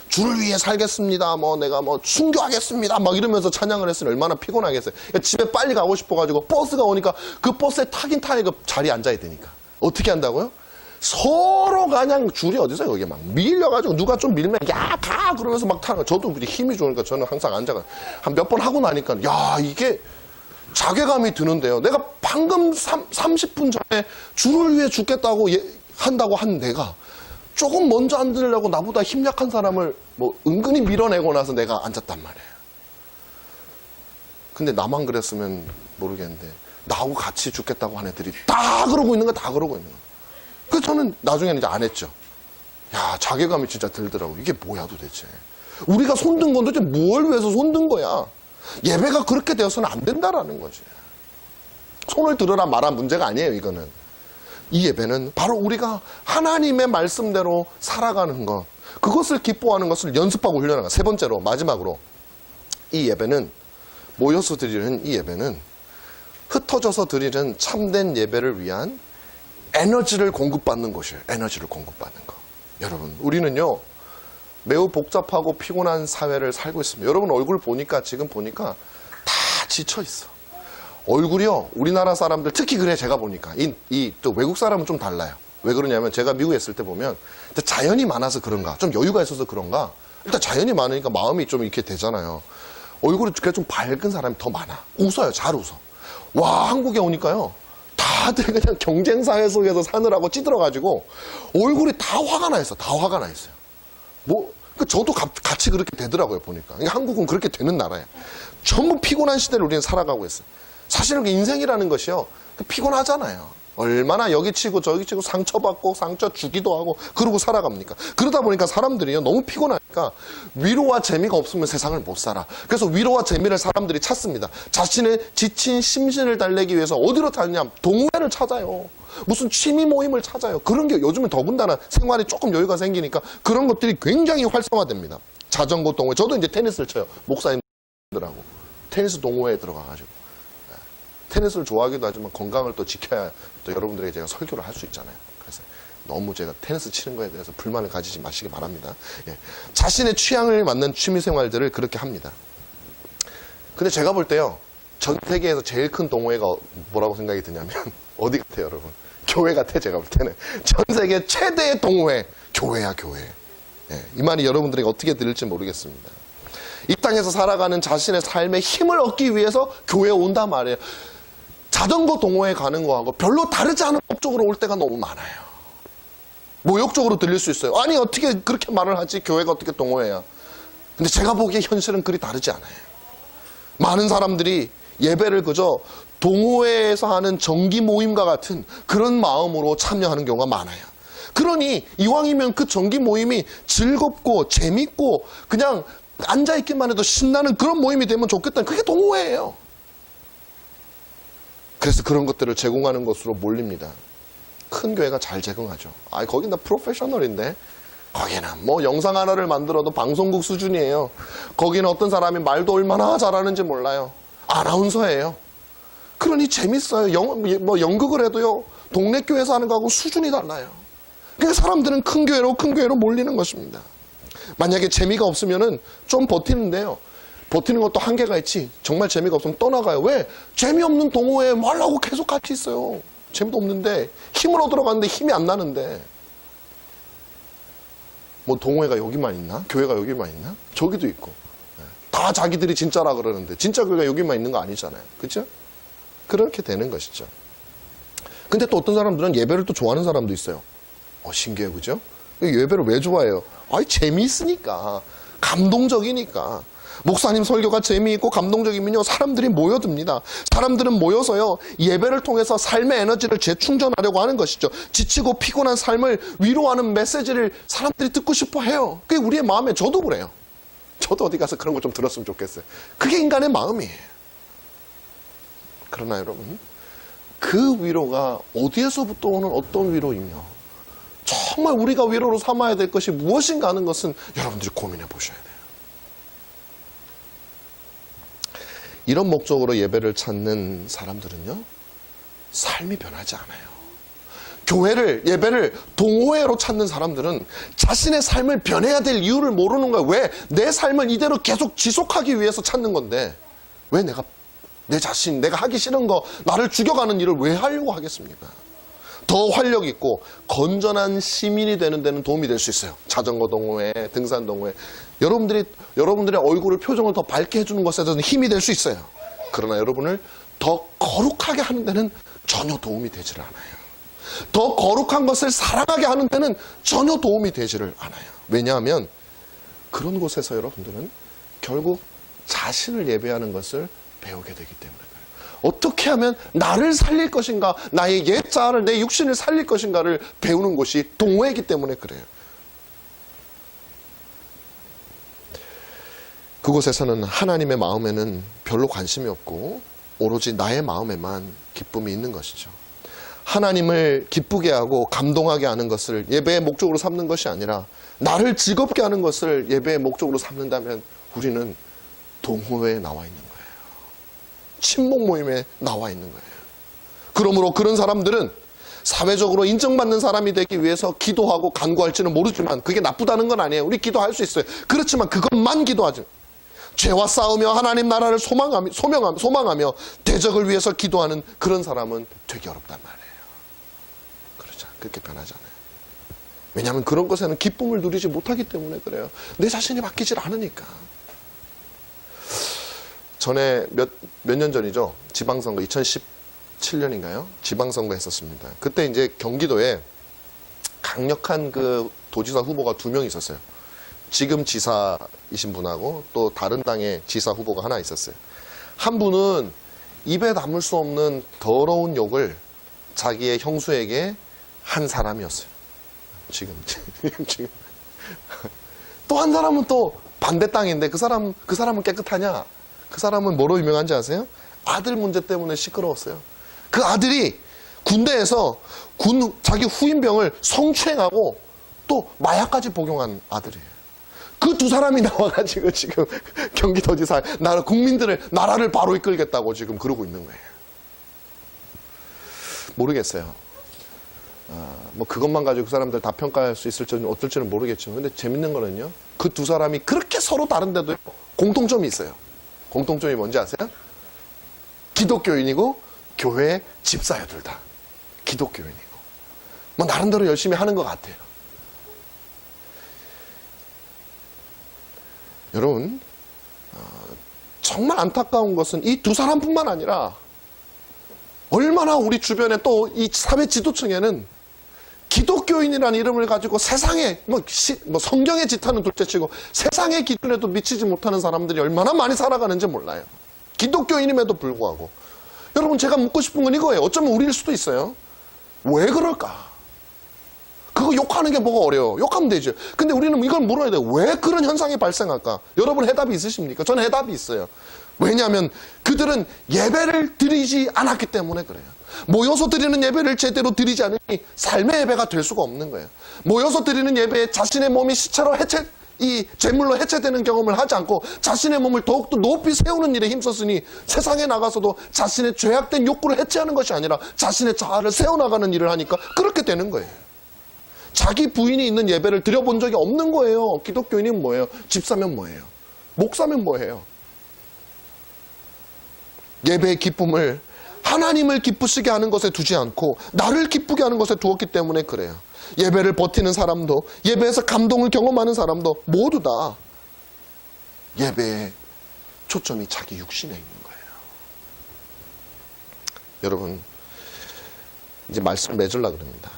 주를 위해 살겠습니다. 뭐 내가 뭐 순교하겠습니다. 막 이러면서 찬양을 했으니 얼마나 피곤하겠어요. 그러니까 집에 빨리 가고 싶어가지고 버스가 오니까 그 버스에 타긴 타야 그 자리에 앉아야 되니까. 어떻게 한다고요? 서로 그냥 줄이 어디서요? 거기 막 밀려가지고 누가 좀 밀면 야 가 그러면서 막 타는 거. 저도 힘이 좋으니까 저는 항상 앉아가 한 몇 번 하고 나니까 야 이게 자괴감이 드는데요. 내가 방금 30분 전에 주를 위해 죽겠다고 한다고 한 내가 조금 먼저 앉으려고 나보다 힘 약한 사람을 뭐 은근히 밀어내고 나서 내가 앉았단 말이에요. 근데 나만 그랬으면 모르겠는데 나하고 같이 죽겠다고 한 애들이 다 그러고 있는 거 다 그러고 있는 거. 그래서 저는 나중에는 이제 안 했죠. 야, 자괴감이 진짜 들더라고. 이게 뭐야 도대체. 우리가 손든 건 도대체 뭘 위해서 손든 거야. 예배가 그렇게 되어서는 안 된다라는 거지. 손을 들어라 말한 문제가 아니에요, 이거는. 이 예배는 바로 우리가 하나님의 말씀대로 살아가는 것, 그것을 기뻐하는 것을 연습하고 훈련하는 것. 세 번째로, 마지막으로, 이 예배는, 모여서 드리는 이 예배는 흩어져서 드리는 참된 예배를 위한 에너지를 공급받는 것이에요. 에너지를 공급받는 것. 여러분, 우리는요, 매우 복잡하고 피곤한 사회를 살고 있습니다. 여러분 얼굴 보니까, 지금 보니까 다 지쳐 있어. 얼굴이요, 우리나라 사람들, 특히 그래, 제가 보니까. 또 외국 사람은 좀 달라요. 왜 그러냐면, 제가 미국에 있을 때 보면, 자연이 많아서 그런가, 좀 여유가 있어서 그런가, 일단 자연이 많으니까 마음이 좀 이렇게 되잖아요. 얼굴이 좀 밝은 사람이 더 많아. 웃어요, 잘 웃어. 와, 한국에 오니까요, 다들 그냥 경쟁사회 속에서 사느라고 찌들어가지고, 얼굴이 다 화가 나 있어. 다 화가 나 있어요. 저도 같이 그렇게 되더라고요, 보니까. 한국은 그렇게 되는 나라예요. 전부 피곤한 시대를 우리는 살아가고 있어요. 사실은 인생이라는 것이요, 피곤하잖아요. 얼마나 여기 치고 저기 치고 상처받고 상처 주기도 하고 그러고 살아갑니까? 그러다 보니까 사람들이요, 너무 피곤하니까 위로와 재미가 없으면 세상을 못 살아. 그래서 위로와 재미를 사람들이 찾습니다. 자신의 지친 심신을 달래기 위해서 어디로 찾냐? 동호회를 찾아요. 무슨 취미 모임을 찾아요. 그런 게 요즘은 더군다나 생활에 조금 여유가 생기니까 그런 것들이 굉장히 활성화됩니다. 자전거 동호회. 저도 이제 테니스를 쳐요. 목사님들하고. 테니스 동호회에 들어가가지고. 테니스를 좋아하기도 하지만 건강을 또 지켜야 또 여러분들에게 제가 설교를 할 수 있잖아요. 그래서 너무 제가 테니스 치는 거에 대해서 불만을 가지지 마시기 바랍니다. 예. 자신의 취향을 맞는 취미 생활들을 그렇게 합니다. 근데 제가 볼 때요, 전 세계에서 제일 큰 동호회가 뭐라고 생각이 드냐면 어디 같아요, 여러분? 교회 같아, 제가 볼 때는. 전 세계 최대의 동호회, 교회야, 교회. 예. 이 말이 여러분들에게 어떻게 들릴지 모르겠습니다. 이 땅에서 살아가는 자신의 삶에 힘을 얻기 위해서 교회에 온단 말이에요. 자전거 동호회 가는 거하고 별로 다르지 않은 목적으로 올 때가 너무 많아요. 모욕적으로 들릴 수 있어요. 아니, 어떻게 그렇게 말을 하지? 교회가 어떻게 동호회야? 근데 제가 보기에 현실은 그리 다르지 않아요. 많은 사람들이 예배를 그저 동호회에서 하는 정기 모임과 같은 그런 마음으로 참여하는 경우가 많아요. 그러니 이왕이면 그 정기 모임이 즐겁고 재밌고 그냥 앉아있기만 해도 신나는 그런 모임이 되면 좋겠다. 그게 동호회예요. 그래서 그런 것들을 제공하는 것으로 몰립니다. 큰 교회가 잘 제공하죠. 거긴 다 프로페셔널인데, 거기는 뭐 영상 하나를 만들어도 방송국 수준이에요. 거기는 어떤 사람이 말도 얼마나 잘하는지 몰라요. 아나운서예요. 그러니 재밌어요. 연극을 해도요, 동네 교회에서 하는 거하고 수준이 달라요. 그러니까 사람들은 큰 교회로 몰리는 것입니다. 만약에 재미가 없으면은 좀 버티는데요. 버티는 것도 한계가 있지. 정말 재미가 없으면 떠나가요. 왜? 재미없는 동호회에 말라고 계속 같이 있어요. 재미도 없는데, 힘을 얻으러 갔는데 힘이 안 나는데. 뭐 동호회가 여기만 있나? 교회가 여기만 있나? 저기도 있고. 다 자기들이 진짜라 그러는데 진짜 교회가 여기만 있는 거 아니잖아요. 그렇죠? 그렇게 되는 것이죠. 근데 또 어떤 사람들은 예배를 또 좋아하는 사람도 있어요. 신기해요. 그죠? 예배를 왜 좋아해요? 재미있으니까. 감동적이니까. 목사님 설교가 재미있고 감동적이면요, 사람들이 모여듭니다. 사람들은 모여서요, 예배를 통해서 삶의 에너지를 재충전하려고 하는 것이죠. 지치고 피곤한 삶을 위로하는 메시지를 사람들이 듣고 싶어 해요. 그게 우리의 마음에, 저도 그래요. 저도 어디 가서 그런 거 좀 들었으면 좋겠어요. 그게 인간의 마음이에요. 그러나 여러분, 그 위로가 어디에서부터 오는 어떤 위로이며 정말 우리가 위로로 삼아야 될 것이 무엇인가 하는 것은 여러분들이 고민해 보셔야 돼요. 이런 목적으로 예배를 찾는 사람들은요, 삶이 변하지 않아요. 교회를, 예배를 동호회로 찾는 사람들은 자신의 삶을 변해야 될 이유를 모르는 거예요. 왜? 내 삶을 이대로 계속 지속하기 위해서 찾는 건데 왜 내가 내 자신, 내가 하기 싫은 거, 나를 죽여가는 일을 왜 하려고 하겠습니까? 더 활력 있고 건전한 시민이 되는 데는 도움이 될 수 있어요. 자전거 동호회, 등산 동호회. 여러분들의 얼굴을, 표정을 더 밝게 해주는 것에서는 힘이 될 수 있어요. 그러나 여러분을 더 거룩하게 하는 데는 전혀 도움이 되지를 않아요. 더 거룩한 것을 사랑하게 하는 데는 전혀 도움이 되지를 않아요. 왜냐하면 그런 곳에서 여러분들은 결국 자신을 예배하는 것을 배우게 되기 때문에 그래요. 어떻게 하면 나를 살릴 것인가, 나의 옛자아를, 내 육신을 살릴 것인가를 배우는 곳이 동호회이기 때문에 그래요. 그곳에서는 하나님의 마음에는 별로 관심이 없고 오로지 나의 마음에만 기쁨이 있는 것이죠. 하나님을 기쁘게 하고 감동하게 하는 것을 예배의 목적으로 삼는 것이 아니라 나를 즐겁게 하는 것을 예배의 목적으로 삼는다면 우리는 동호회에 나와 있는 거예요. 친목 모임에 나와 있는 거예요. 그러므로 그런 사람들은 사회적으로 인정받는 사람이 되기 위해서 기도하고 간구할지는 모르지만 그게 나쁘다는 건 아니에요. 우리 기도할 수 있어요. 그렇지만 그것만 기도하지. 죄와 싸우며 하나님 나라를 소망하며 대적을 위해서 기도하는 그런 사람은 되게 어렵단 말이에요. 그렇죠. 그렇게 변하지 않아요. 왜냐하면 그런 것에는 기쁨을 누리지 못하기 때문에 그래요. 내 자신이 바뀌질 않으니까. 전에 몇 년 전이죠. 지방선거 2017년인가요? 지방선거 했었습니다. 그때 이제 경기도에 강력한 그 도지사 후보가 2명 있었어요. 지금 지사이신 분하고 또 다른 당의 지사 후보가 하나 있었어요. 한 분은 입에 담을 수 없는 더러운 욕을 자기의 형수에게 한 사람이었어요. 지금. 또 한 사람은 또 반대 땅인데 그 사람은 깨끗하냐? 그 사람은 뭐로 유명한지 아세요? 아들 문제 때문에 시끄러웠어요. 그 아들이 군대에서 자기 후임병을 성추행하고 또 마약까지 복용한 아들이에요. 그 2사람이 나와가지고 지금 경기도지사, 나라를 바로 이끌겠다고 지금 그러고 있는 거예요. 모르겠어요. 뭐 그것만 가지고 그 사람들 다 평가할 수 있을지는 어떨지는 모르겠지만, 근데 재밌는 거는요, 그 2사람이 그렇게 서로 다른데도 공통점이 있어요. 공통점이 뭔지 아세요? 기독교인이고 교회 집사예요. 둘 다 기독교인이고 뭐 나름대로 열심히 하는 것 같아요. 여러분, 정말 안타까운 것은 이 2사람뿐만 아니라 얼마나 우리 주변에 또 이 사회 지도층에는 기독교인이라는 이름을 가지고 세상에 뭐 성경의 지탄은 둘째치고 세상의 기준에도 미치지 못하는 사람들이 얼마나 많이 살아가는지 몰라요. 기독교인임에도 불구하고. 여러분, 제가 묻고 싶은 건 이거예요. 어쩌면 우리일 수도 있어요. 왜 그럴까? 그거 욕하는 게 뭐가 어려워? 욕하면 되죠. 근데 우리는 이걸 물어야 돼요. 왜 그런 현상이 발생할까? 여러분 해답이 있으십니까? 저는 해답이 있어요. 왜냐하면 그들은 예배를 드리지 않았기 때문에 그래요. 모여서 드리는 예배를 제대로 드리지 않으니 삶의 예배가 될 수가 없는 거예요. 모여서 드리는 예배에 자신의 몸이 시체로 이 제물로 해체되는 경험을 하지 않고 자신의 몸을 더욱더 높이 세우는 일에 힘썼으니 세상에 나가서도 자신의 죄악된 욕구를 해체하는 것이 아니라 자신의 자아를 세워나가는 일을 하니까 그렇게 되는 거예요. 자기 부인이 있는 예배를 드려본 적이 없는 거예요. 기독교인은 뭐예요? 집사면 뭐예요? 목사면 뭐예요? 예배의 기쁨을 하나님을 기쁘시게 하는 것에 두지 않고 나를 기쁘게 하는 것에 두었기 때문에 그래요. 예배를 버티는 사람도, 예배에서 감동을 경험하는 사람도 모두 다 예배의 초점이 자기 육신에 있는 거예요. 여러분, 이제 말씀 맺으려고 합니다.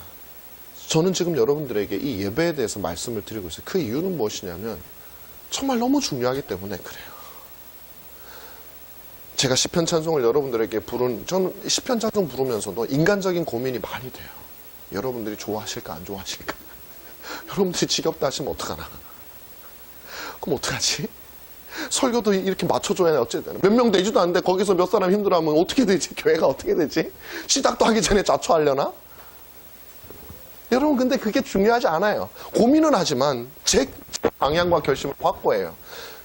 저는 지금 여러분들에게 이 예배에 대해서 말씀을 드리고 있어요. 그 이유는 무엇이냐면 정말 너무 중요하기 때문에 그래요. 제가 시편 찬송을 여러분들에게 저는 시편 찬송 부르면서도 인간적인 고민이 많이 돼요. 여러분들이 좋아하실까 안 좋아하실까? 여러분들이 지겹다 하시면 어떡하나? 그럼 어떡하지? 설교도 이렇게 맞춰줘야 어찌 되나? 몇 명 되지도 않는데 거기서 몇 사람 힘들어하면 어떻게 되지? 교회가 어떻게 되지? 시작도 하기 전에 자초하려나? 여러분, 근데 그게 중요하지 않아요. 고민은 하지만 제 방향과 결심을 확고해요.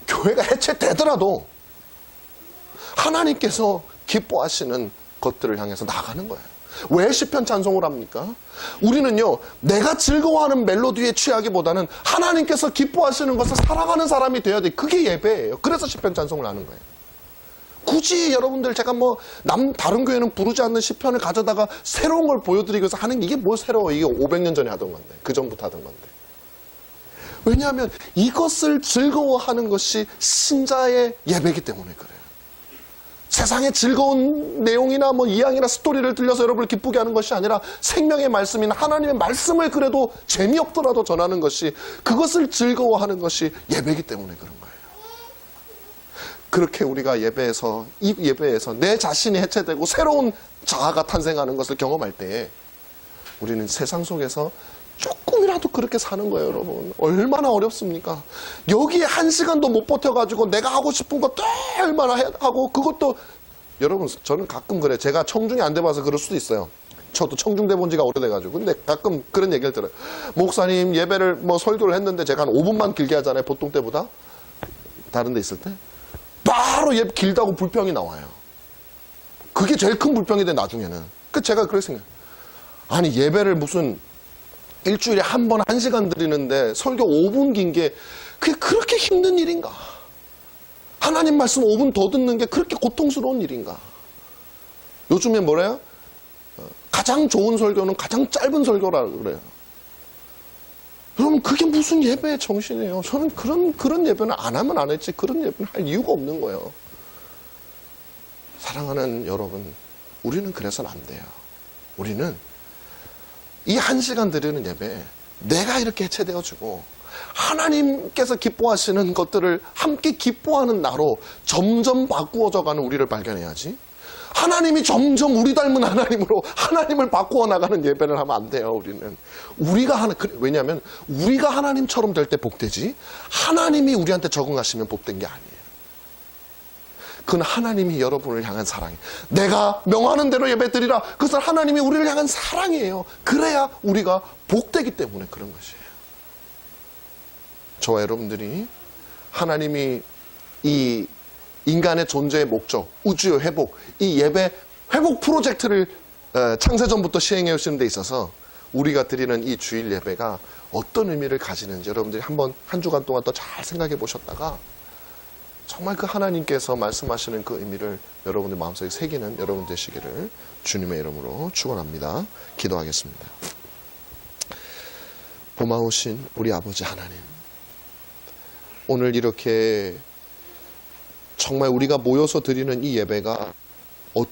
교회가 해체되더라도 하나님께서 기뻐하시는 것들을 향해서 나가는 거예요. 왜 시편 찬송을 합니까? 우리는요, 내가 즐거워하는 멜로디에 취하기보다는 하나님께서 기뻐하시는 것을 살아가는 사람이 되어야 돼. 그게 예배예요. 그래서 시편 찬송을 하는 거예요. 굳이 여러분들 제가 다른 교회는 부르지 않는 시편을 가져다가 새로운 걸 보여드리기 위해서 하는 게 이게 뭐 새로워. 이게 500년 전에 하던 건데. 그 전부터 하던 건데. 왜냐하면 이것을 즐거워하는 것이 신자의 예배이기 때문에 그래요. 세상의 즐거운 내용이나 이야기나 스토리를 들려서 여러분을 기쁘게 하는 것이 아니라 생명의 말씀인 하나님의 말씀을 그래도 재미없더라도 전하는 것이, 그것을 즐거워하는 것이 예배이기 때문에 그런 거예요. 그렇게 우리가 이 예배에서 내 자신이 해체되고 새로운 자아가 탄생하는 것을 경험할 때에 우리는 세상 속에서 조금이라도 그렇게 사는 거예요, 여러분. 얼마나 어렵습니까? 여기에 1시간도 못 버텨가지고 내가 하고 싶은 거 또 얼마나 하고, 그것도, 여러분, 저는 가끔 그래. 제가 청중이 안 돼봐서 그럴 수도 있어요. 저도 청중돼 본 지가 오래돼가지고. 근데 가끔 그런 얘기를 들어요. 목사님, 예배를 설교를 했는데 제가 한 5분만 길게 하잖아요, 보통 때보다. 다른 데 있을 때. 바로 길다고 불평이 나와요. 그게 제일 큰 불평이 돼, 나중에는. 제가 그렇게 생각해요. 아니, 예배를 무슨 일주일에 한 번 1시간 드리는데 설교 5분 긴 게 그게 그렇게 힘든 일인가? 하나님 말씀 5분 더 듣는 게 그렇게 고통스러운 일인가? 요즘에 뭐래요? 가장 좋은 설교는 가장 짧은 설교라고 그래요. 여러분, 그게 무슨 예배의 정신이에요? 저는 그런 예배는 안 하면 안 했지, 그런 예배는 할 이유가 없는 거예요. 사랑하는 여러분, 우리는 그래서는 안 돼요. 우리는 이 1시간 드리는 예배에 내가 이렇게 해체되어지고 하나님께서 기뻐하시는 것들을 함께 기뻐하는 나로 점점 바꾸어져가는 우리를 발견해야지, 하나님이 점점 우리 닮은 하나님으로 하나님을 바꾸어 나가는 예배를 하면 안 돼요. 왜냐하면 우리가 하나님처럼 될 때 복되지, 하나님이 우리한테 적응하시면 복된 게 아니에요. 그건 하나님이 여러분을 향한 사랑이에요. 내가 명하는 대로 예배드리라. 그것은 하나님이 우리를 향한 사랑이에요. 그래야 우리가 복되기 때문에 그런 것이에요. 저와 여러분들이 하나님이 이 인간의 존재의 목적, 우주의 회복, 이 예배 회복 프로젝트를 창세전부터 시행해 오시는 데 있어서 우리가 드리는 이 주일 예배가 어떤 의미를 가지는지 여러분들이 한 주간 동안 또 잘 생각해 보셨다가 정말 그 하나님께서 말씀하시는 그 의미를 여러분들 마음속에 새기는 여러분 되시기를 주님의 이름으로 축원합니다. 기도하겠습니다. 고마우신 우리 아버지 하나님, 오늘 이렇게 정말 우리가 모여서 드리는 이 예배가 어떤